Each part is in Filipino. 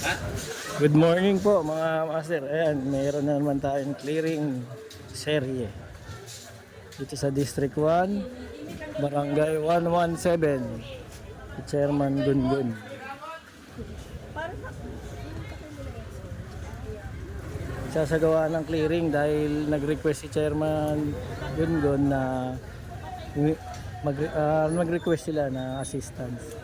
Good morning po mga master. Ayan, mayroon na naman tayong clearing serye dito sa District 1, Barangay 117, Chairman Gungun. Sasagawa ng clearing dahil nag-request si Chairman Gungun na mag-request sila na assistance.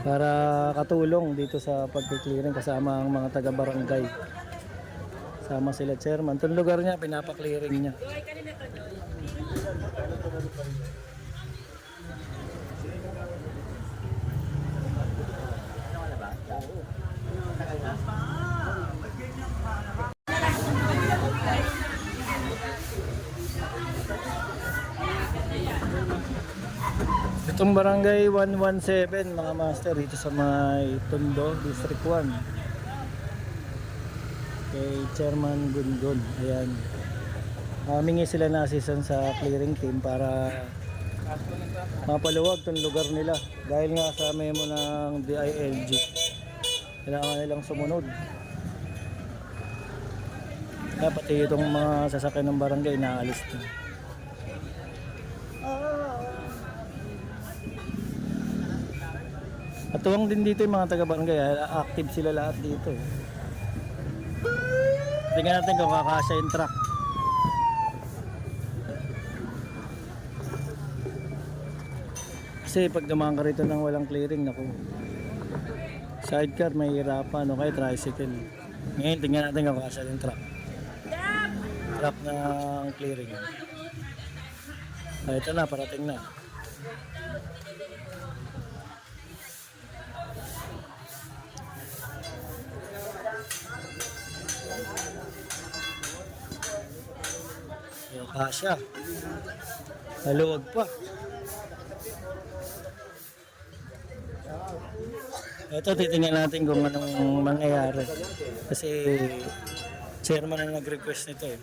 Para katulong dito sa pag-clearing kasama ang mga taga-barangay. Sama sila chairman. Itong lugar niya, pinapa-clearing niya. Itong barangay 117 mga master dito sa may Tondo, District 1 kay Chairman Gungun. Ayan, humingi sila na assistance sa clearing team para mapaluwag itong lugar nila dahil nga sa memo ng DILG kailangan nilang sumunod. Kaya pati itong mga sasakyan ng barangay naalis na. At tuwang din dito yung mga taga-barangay, active sila lahat dito. Tingnan natin kung kakasya yung truck. Kasi pag dumaan ka rito ng walang clearing, naku, sidecar may hirapan, o kaya tricycle. Ngayon tingnan natin kung kakasya yung truck. Truck ng clearing. Ito na, parating na. Yung kasya haluwag pa. Ito titingnan natin kung anong mangyayari kasi chairman na nag-request nito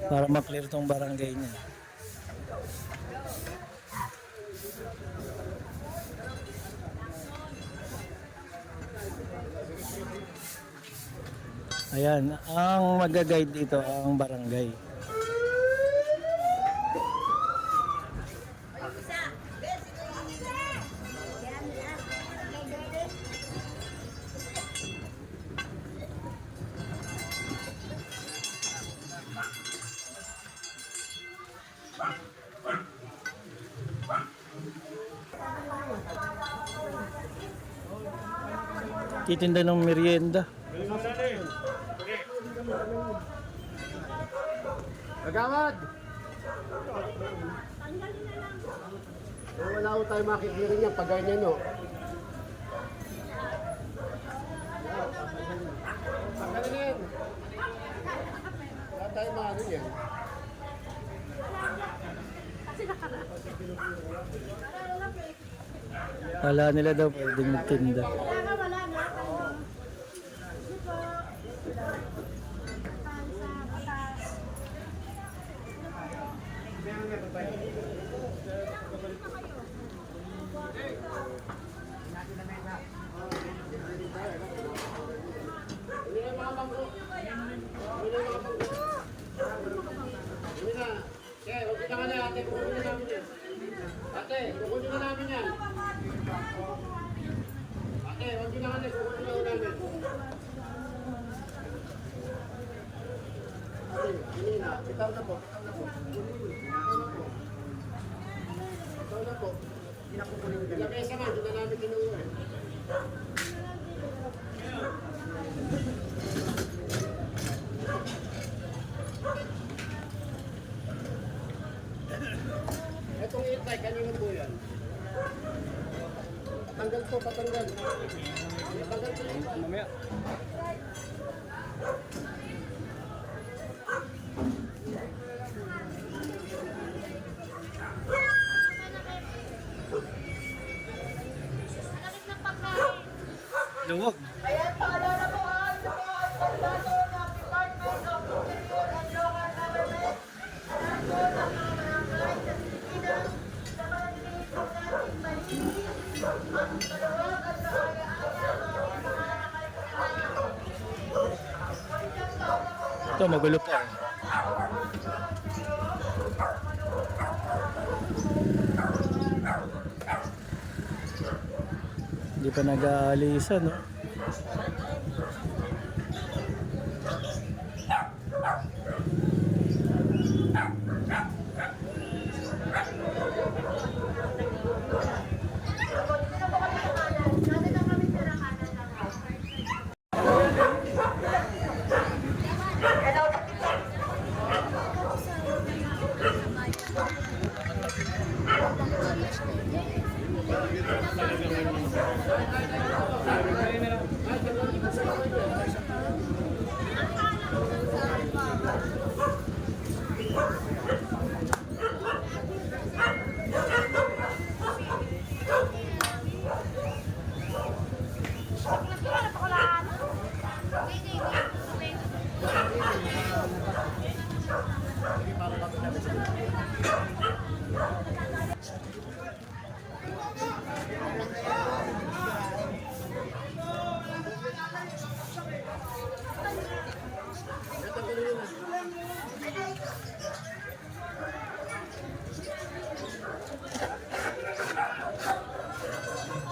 para ma-clear tong barangay niya. Ayan, ang mag-guide dito ang barangay. Titinda ng merienda. Agawad! Wala ko tayo makikiri niya pag ganyan, no? Pagkalinin! Wala tayo makikiri niya. Wala nila daw pwedeng magtinda. Ate, kukunin na namin yan. Ate, huwag yun na namin, kukunin na namin. Ate, hindi na. Bitaw na po. Bitaw na po. Lamesa man, doon na namin tinuwi. Itong itay, kanina po yan. Patanggal po, patanggal. Patanggal po yung mamaya. Luwag. Ayan, paalala po ang Department of Department of Agriculture and Local Government Ito, magulo pa. Hindi pa nag-aalisan, no?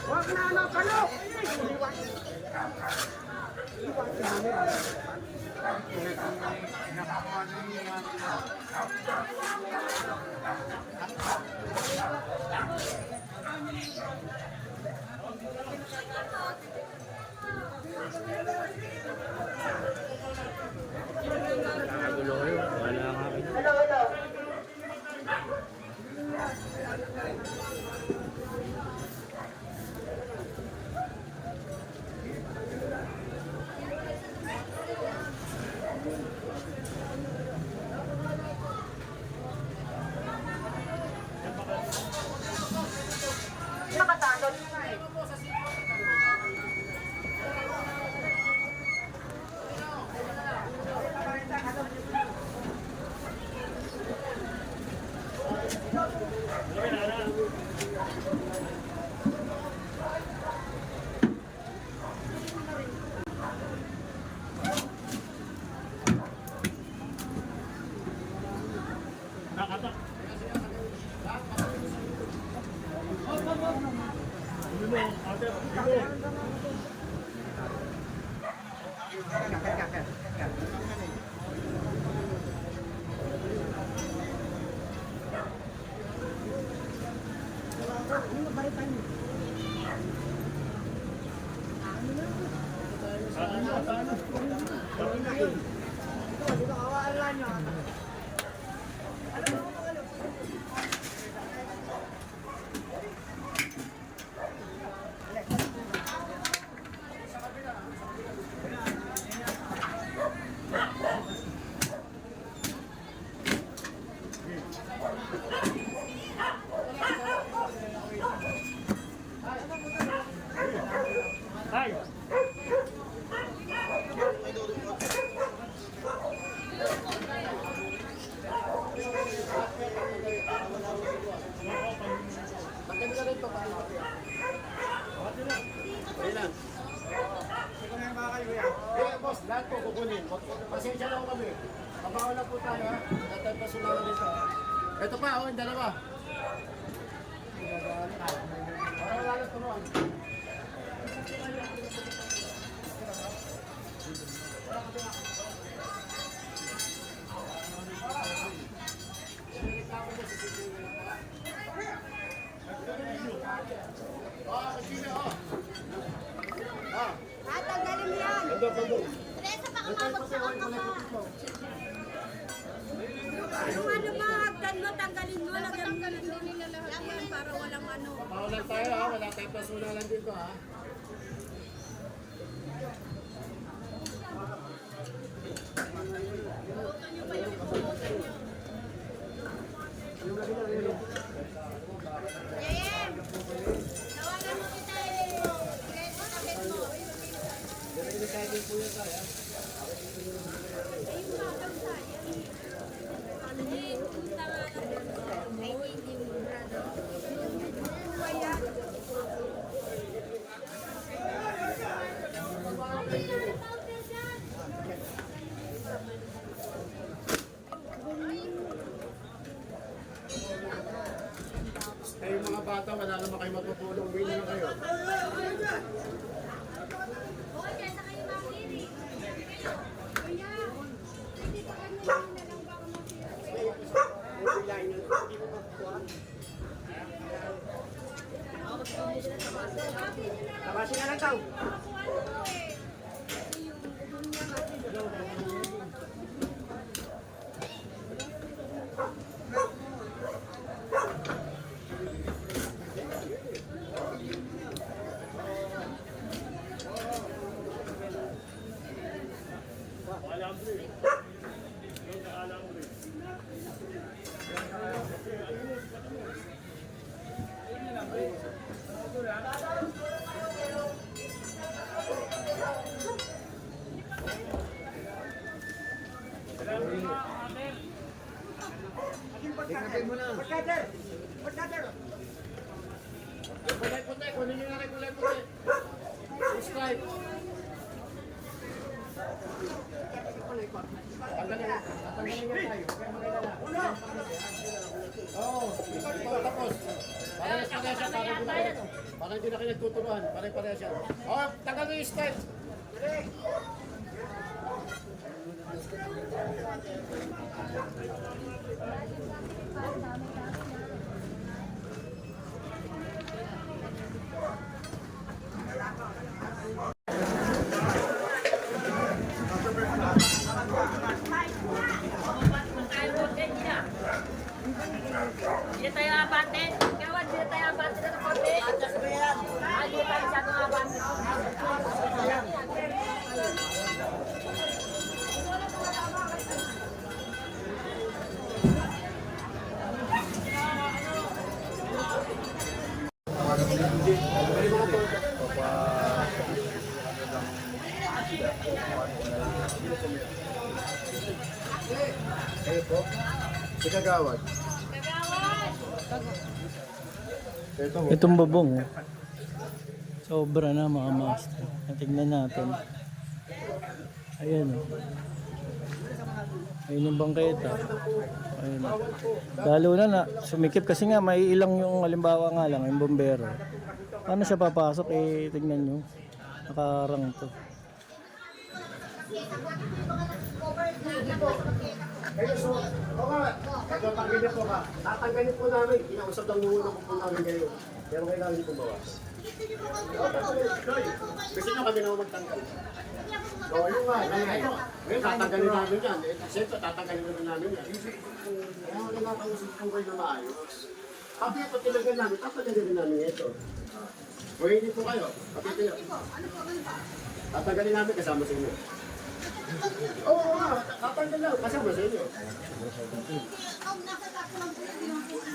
Huwag na ano, palo! Boss, lahat po kukunin. Pasensya na kami. Mabaho na po tayo ha. Tatay pa sulalan dito. Ito pa, oh, yung dalawa. Parang wala turuan. Tatanggalin mo yan. Teresa, baka mabagsakan ka pa. Yung ano ba, hagdan mo, tanggalin mo. Tanggalin mo nila lahat yan para walang ano. Mawalan tayo ha. Wala tayong pasulalan dito ha. Jem! Tawagan mo kita eh. Teresa, tapit mo. Ayun ba, pagsayan. Ano eh, punta nga lang. Ay, hindi mo, brother. Kaya. Okay na, tawag ka dyan. Eh, yung mga bata, wala naman kayo matutulong. Uwi na lang kayo. Okay, kaya sa kayo makiri. Kuya, hindi pa kami na lang baka masira. Tabasin na lang daw. Pagkader! Pagkader! Kulay puti, kunin nyo na rin kulay puti. Subscribe. Tanggalin na. Tanggalin na tayo. Kaya maganda na. Oo. Tapos. Parehas-parehas siya. Para hindi na kayo nagtuturuan. Parehas-parehas siya. Oo, tanggalin yung style. Hindi tayo abante. Kawan, hindi tayo abante na konti. Hindi tayo masyadong abante. Kayo po? Si Kagawad. Itong bubong, oh. Sobra na mga master. Tingnan natin. Ayan, oh. Ayun yung bangketa. Ayun, oh. Lalo na sumikip kasi nga may ilang yung halimbawa nga lang yung bombero. Paano siya papasok? Eh, tingnan nyo. Nakarang to. Kayo, so, ito, tanggalin po ka. Tatanggalin po namin. Inausap lang muna po namin kayo. Pero kailangan po bawas. Gusto nyo kami naman magtanggal. Oo, yun nga. Ngayon, tatanggalin namin yan. Siyempre, tatanggalin namin yan. Kaya kinakausap po kayo na maayos. Pati ito, tinanggal namin. Tatanggalin namin ito. O hindi po kayo. Pati ito. Tatanggalin namin kasama sa inyo. Oo nga, tatanggal lang. Kasama sa inyo.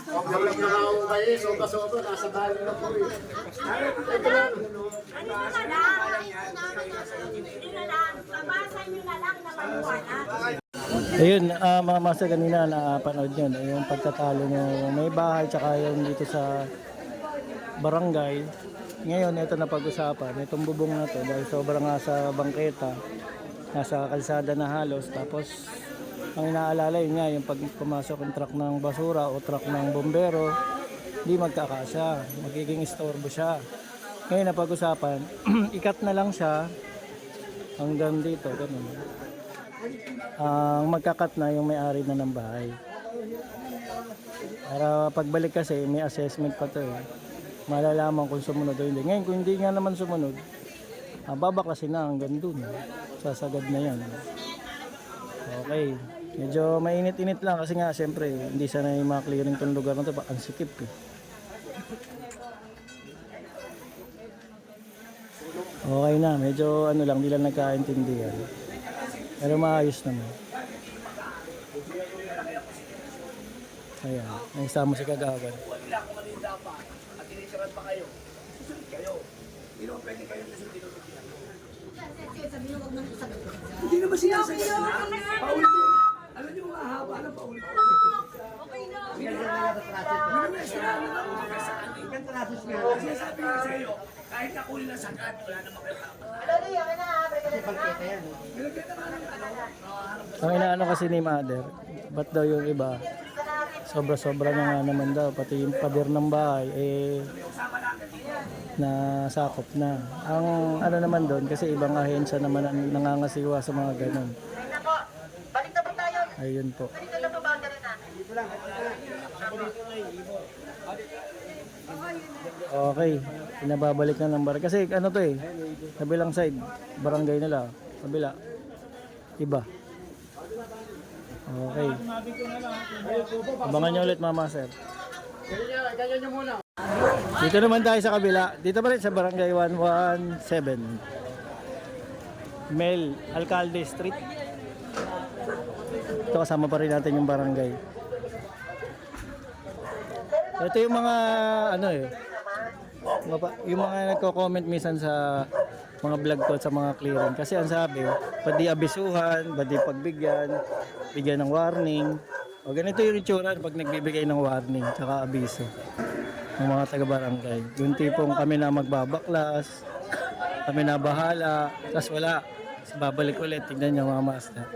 Huwag na lang ako kayo. Soba-soba. Nasa bahay na po eh. Ito lang. Ano na lang? Hindi na lang. Pabasan nyo na lang na paliwanag. Ayun, mga master, kanina napanood nyo yung pagtatalo nyo. May bahay tsaka yung dito sa barangay. Ngayon, ito na pag-usapan. Itong bubong na to dahil sobrang nasa bangketa. Nasa kalsada na halos. Tapos, ang inaalala yun nga, yung pag pumasok yung truck ng basura o truck ng bombero, hindi magkakasya. Magiging istorbo siya. Ngayon na pag-usapan, ikat na lang siya hanggang dito. Ganun. Ang magkakat na yung may-ari na ng bahay. Para pagbalik kasi, may assessment pa to eh. Malalaman kung sumunod o hindi. Ngayon, kung hindi nga naman sumunod, babaklasin na hanggang dun. Sasagad na yan. Okay. Medyo mainit-init lang kasi nga siyempre hindi sanay ma-clearing tong lugar na to. Ang sikip eh. Okay na. Medyo ano lang, hindi lang nagkaintindihan. Pero maayos naman. Ayan. Naisama si Kagawad. Hindi naman sinasabi. Paulit-ulit. Alam niyo mga haba ng paulit-ulit. Okay na. Sinasabi ko sa iyo, kahit ako nila sagad, wala namang kayo. Ang inaano kasi ni Mother, ba't daw yung iba sobra-sobra na nga naman daw. Pati yung pader ng bahay, nasakop na. Ang ano naman doon, kasi ibang ahensya naman ang nangangasiwa sa mga ganun. Balik na po tayo. Ayun po. Balik na po boundary natin. Okay, pinababalik na ng barangay. Kasi ano to eh, kabilang side, barangay nila, kabila, iba. Okay. Abangan nyo ulit mga master. Ganyan nyo muna. Dito naman tayo sa kabila. Dito pa rin sa barangay 117. Mel Alcalde Street. Ito kasama pa rin natin yung barangay. Ito yung mga ano eh. Yung mga nagko-comment minsan sa mga vlog ko at sa mga clearing. Kasi ang sabi, pwede abisuhan, pwede pagbigyan, bigyan ng warning. O ganito yung itsura pag nagbibigay ng warning tsaka abiso ng mga taga-barangay. Yung tipong kami na magbabaklas, kami na bahala, tapos wala. Tapos babalik ulit, tignan nyo mga master.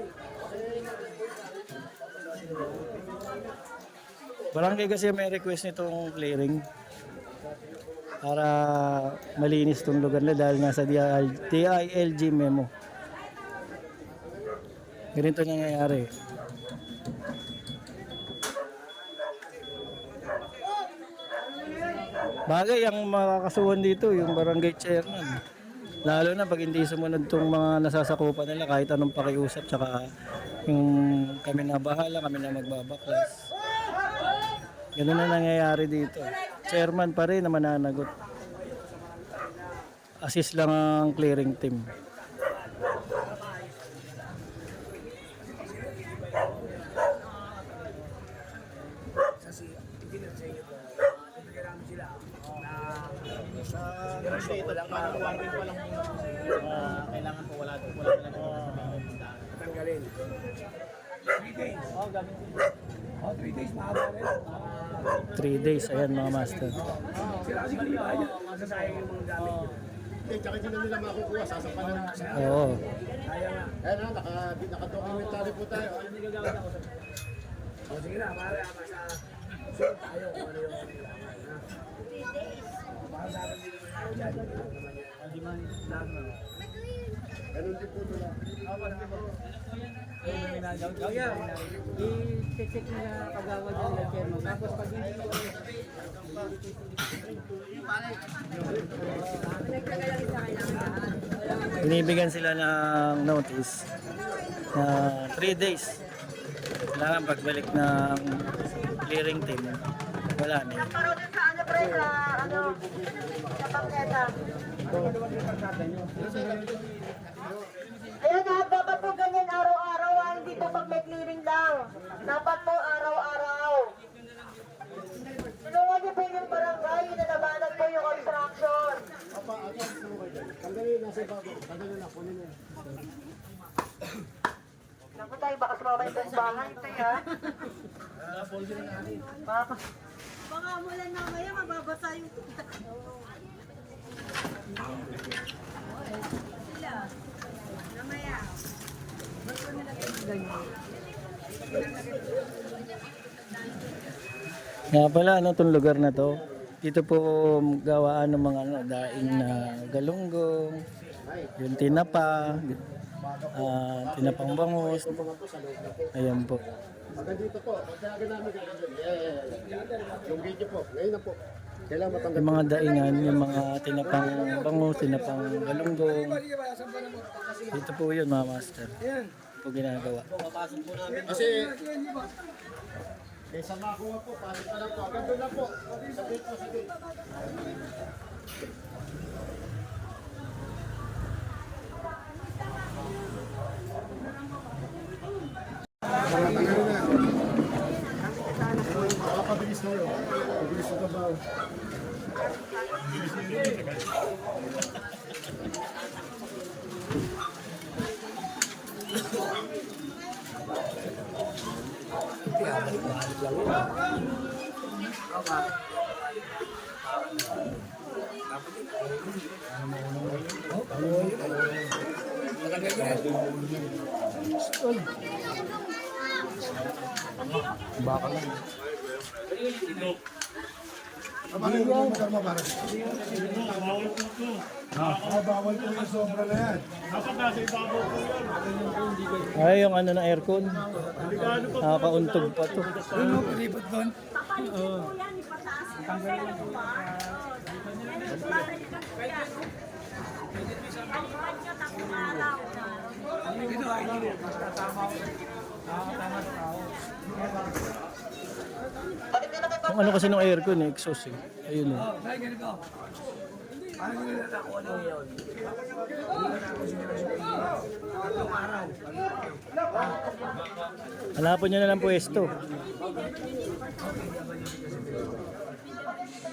Barangay kasi may request nitong clearing para malinis tong lugar na dahil nasa DILG memo. Ganito nangyayari. Bagay ang makakasuhan dito yung barangay chairman. Lalo na pag hindi sumunod tong mga nasasakupan nila kahit anong pakiusap tsaka yung kami na bahala, kami na magbabaklas. Ganun na nangyayari dito. Chairman pa rin na mananagot. Assist lang ang clearing team. Ito lang, parang warning pa lang kailangan po wala lang tanggalin. 3 days, ayan mga master. Tsaka hindi na nila makukuha, sasampanan na sa... Oo. Ayan na, naka-documentary po tayo. Sige na, pare, basta suot tayo kung ano yung kailangan. Para sa akin dito hindi man lang. Ganun din po nila. I-check nila kagawad yung lagyan mo. Tapos pag hindi mo Binibigyan sila ng notice na 3 days. Kailangan pagbalik ng clearing team. Wala na. Paro din sa ano pre, sa ano, sa pangketa. Ayun na, dapat po ganyan araw-araw, hindi po pag may clearing lang. Dapat po araw-araw. Tulungan niyo po yung barangay, nanabanag po yung construction. Tanggalin na sa bago. Tanggalin na, kunin na. Naku tayo, baka sumama yung bahay, tayo ha. Baka umulan mamaya, mababasa yung sila. Mamaya. Nga pala, ano itong lugar na to? Dito po gawaan ng mga daing na galunggong, yung tinapa, tinapang bangus. Ayan po. Hanggang dito po, pagkagan namin yung video po, ngayon na po. Kailangan matanggal. Yung mga daingan, yung mga tinapang bangus, tinapang galunggong. Dito po yun mga master. Ito po ginagawa. Kasi, kaysa makuha po, pasok ka lang po. Hanggang doon na po. Saglit po, saglit. Makapabilis na yun. Pabilis na trabaho. Baka lang. Bakit mo magkama para sa bawal po yung sobra na yan. Ay, yung ano na aircon. Nakakauntog pa to. Lipat doon. Yung ano kasi ng aircon eh, exhaust eh. Ayun eh. Hanapan nyo na lang pwesto.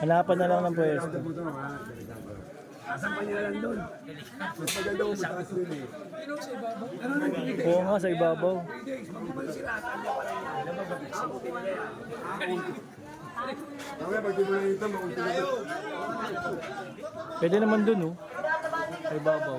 Hanapan na lang ng pwesto. Asan pa nila lang doon? Mas maganda kung mataas doon eh. Oo nga, sa ibabaw. Kaya pag di mo na ito, makunti na doon. Pwede naman dun oh. Sa ibabaw.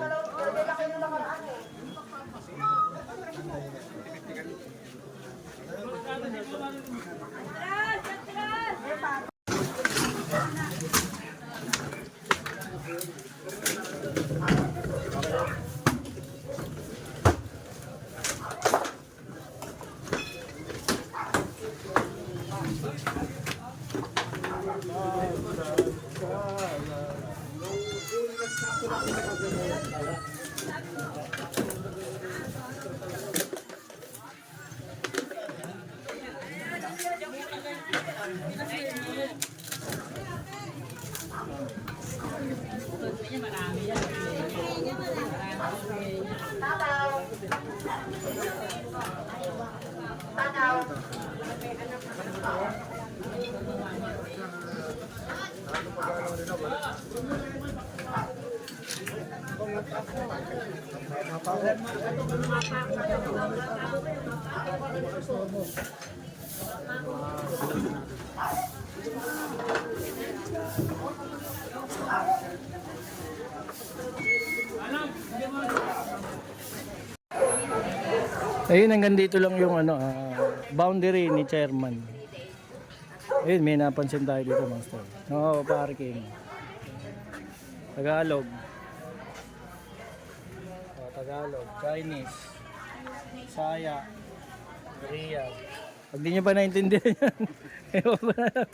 Ayun, hanggang dito lang yung ano, boundary ni chairman. Ayun, may napansin tayo dito, master. No parking. Tagalog. Tagalog, Chinese, Saya, Korean. Pag di nyo pa naintindihan yan, ewan ko na lang.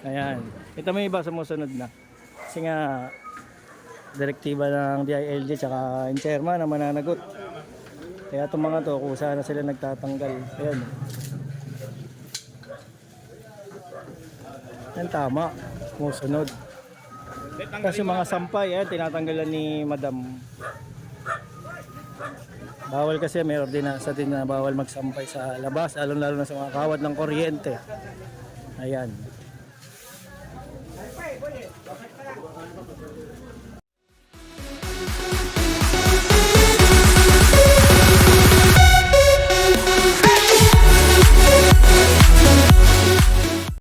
Ayan. Ito may iba sumusunod na. Kasi nga, direktiba ng DILG tsaka yung chairman na mananagot. Kaya itong mga to, kung saan na sila nagtatanggal. Ayan. Yan tama. Sumusunod. Kasi mga sampay, tinatanggalan ni madam. Bawal kasi may ordinansa din na bawal magsampay sa labas, lalo na sa mga kawat ng kuryente. Ayan.